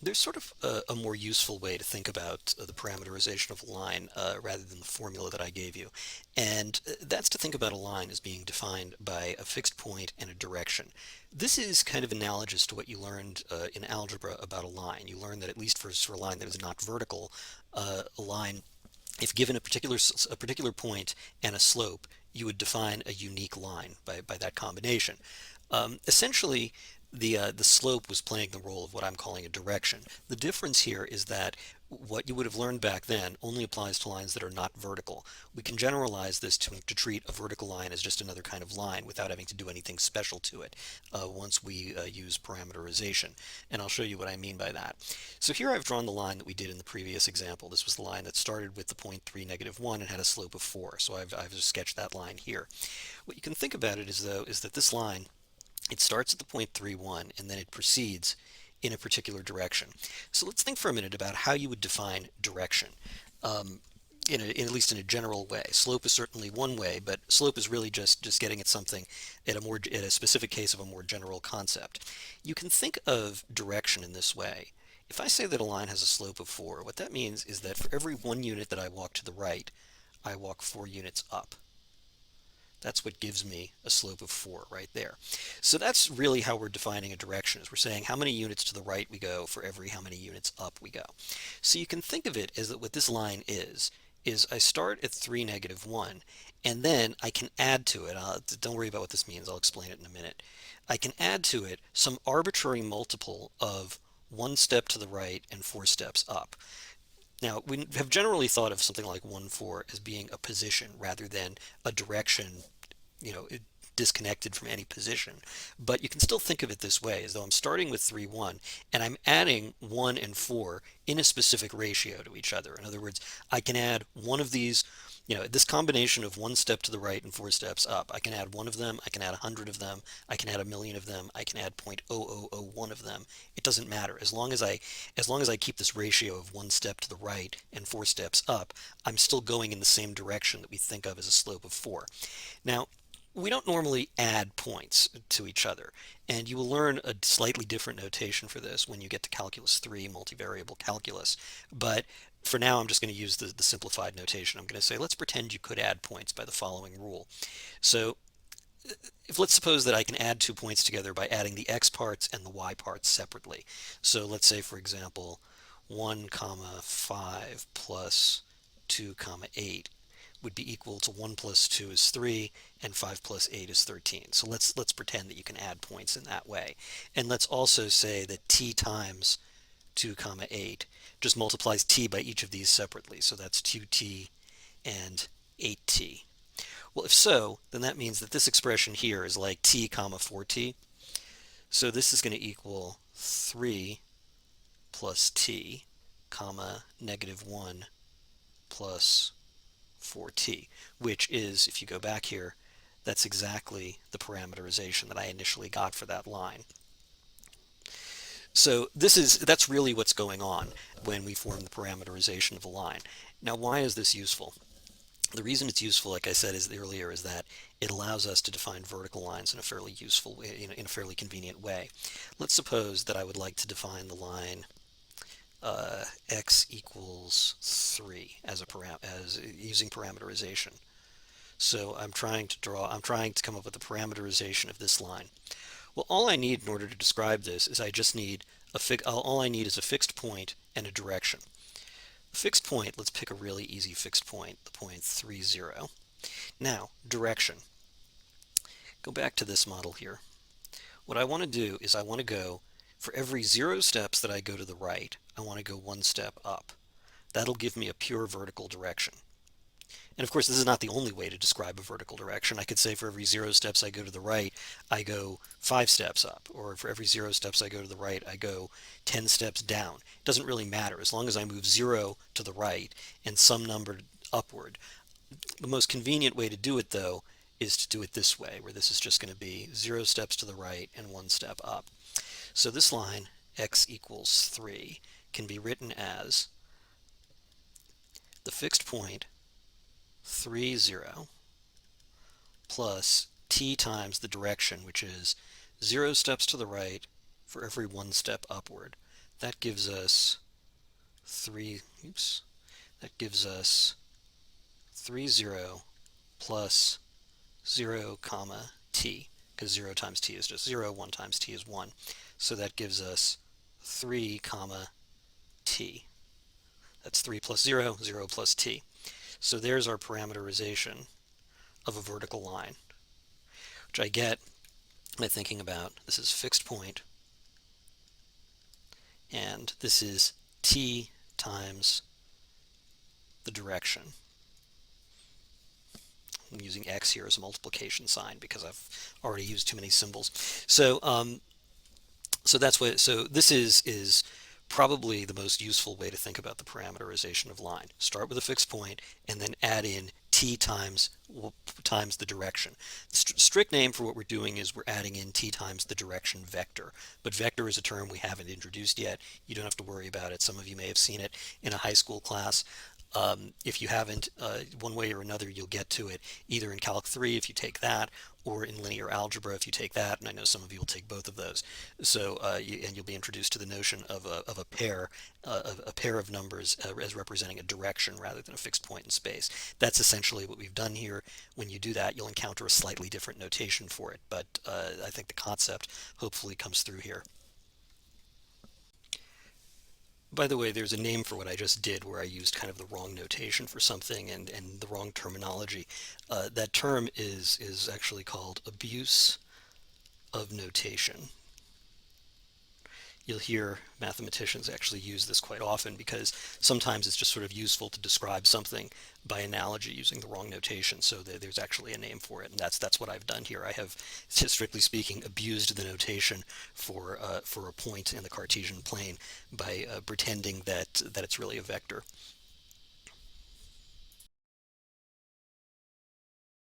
There's sort of a more useful way to think about the parameterization of a line rather than the formula that I gave you. And that's to think about a line as being defined by a fixed point and a direction. This is kind of analogous to what you learned in algebra about a line. You learned that at least for a line that is not vertical, a line, if given a particular point and a slope, you would define a unique line by that combination. Essentially, the slope was playing the role of what I'm calling a direction. The difference here is that what you would have learned back then only applies to lines that are not vertical. We can generalize this to treat a vertical line as just another kind of line without having to do anything special to it once we use parameterization. And I'll show you what I mean by that. So here I've drawn the line that we did in the previous example. This was the line that started with the point 3, -1 and had a slope of 4. So I've just sketched that line here. What you can think about it is that this line, it starts at the point 3, 1, and then it proceeds in a particular direction. So let's think for a minute about how you would define direction. Um, at least in a general way. Slope is certainly one way, but slope is really just getting at something at a specific case of a more general concept. You can think of direction in this way. If I say that a line has a slope of 4, what that means is that for every 1 unit that I walk to the right, I walk 4 units up. That's what gives me a slope of 4 right there. So that's really how we're defining a direction, is we're saying how many units to the right we go for every how many units up we go. So you can think of it as that what this line is I start at 3, -1, and then I can add to it, don't worry about what this means, I'll explain it in a minute. I can add to it some arbitrary multiple of 1 step to the right and 4 steps up. Now, we have generally thought of something like 1, 4 as being a position rather than a direction, you know, disconnected from any position. But you can still think of it this way, as though I'm starting with 3, 1, and I'm adding 1 and 4 in a specific ratio to each other. In other words, I can add one of these, this combination of 1 step to the right and 4 steps up. I can add one of them, I can add 100 of them, I can add a million of them, I can add 0.0001 of them. It doesn't matter. As long as I keep this ratio of 1 step to the right and 4 steps up, I'm still going in the same direction that we think of as a slope of 4. Now, we don't normally add points to each other, and you will learn a slightly different notation for this when you get to Calculus 3, multivariable calculus. But for now, I'm just going to use the simplified notation. I'm going to say, let's pretend you could add points by the following rule. So if let's suppose that I can add 2 points together by adding the x parts and the y parts separately. So let's say, for example, 1 comma 5 plus 2 comma 8 would be equal to 1 plus 2 is 3 and 5 plus 8 is 13. So let's pretend that you can add points in that way. And let's also say that t times 2 comma 8 just multiplies t by each of these separately. So that's 2t and 8t. Well, if so, then that means that this expression here is like t comma 4t. So this is going to equal 3 plus t comma -1 plus 4t, which is, if you go back here, that's exactly the parameterization that I initially got for that line. So that's really what's going on when we form the parameterization of a line. Now, why is this useful? The reason it's useful, like I said earlier, is that it allows us to define vertical lines in a fairly useful way, in a fairly convenient way. Let's suppose that I would like to define the line x equals 3 as using parameterization. So I'm trying to come up with a parameterization of this line. Well, all I need in order to describe this is all I need is a fixed point and a direction. The fixed point, let's pick a really easy fixed point, the point 3, 0. Now, direction. Go back to this model here. What I want to do is I want to go, for every 0 steps that I go to the right, I want to go 1 step up. That'll give me a pure vertical direction. And of course, this is not the only way to describe a vertical direction. I could say for every 0 steps I go to the right, I go 5 steps up. Or for every 0 steps I go to the right, I go 10 steps down. It doesn't really matter as long as I move 0 to the right and some number upward. The most convenient way to do it, though, is to do it this way, where this is just going to be 0 steps to the right and 1 step up. So this line, x equals 3, can be written as the fixed point 3, 0 plus t times the direction, which is 0 steps to the right for every 1 step upward. That gives us three, oops, that gives us 3, 0 plus 0 comma t, because 0 times t is just 0, 1 times t is 1. So that gives us 3 comma t. That's 3 plus 0, 0 plus t. So there's our parameterization of a vertical line, which I get by thinking about this is fixed point, and this is t times the direction. I'm using x here as a multiplication sign because I've already used too many symbols. So that's what. So this is probably the most useful way to think about the parameterization of line. Start with a fixed point and then add in t times the direction. The strict name for what we're doing is we're adding in t times the direction vector. But vector is a term we haven't introduced yet. You don't have to worry about it. Some of you may have seen it in a high school class. If you haven't, one way or another, you'll get to it either in Calc 3 if you take that, or in linear algebra if you take that, and I know some of you will take both of those. So, and you'll be introduced to the notion of a pair of numbers as representing a direction rather than a fixed point in space. That's essentially what we've done here. When you do that, you'll encounter a slightly different notation for it, but I think the concept hopefully comes through here. By the way, there's a name for what I just did where I used kind of the wrong notation for something and the wrong terminology. That term is actually called abuse of notation. You'll hear mathematicians actually use this quite often because sometimes it's just sort of useful to describe something by analogy using the wrong notation. So there's actually a name for it, and that's what I've done here. I have, strictly speaking, abused the notation for a point in the Cartesian plane by pretending that it's really a vector.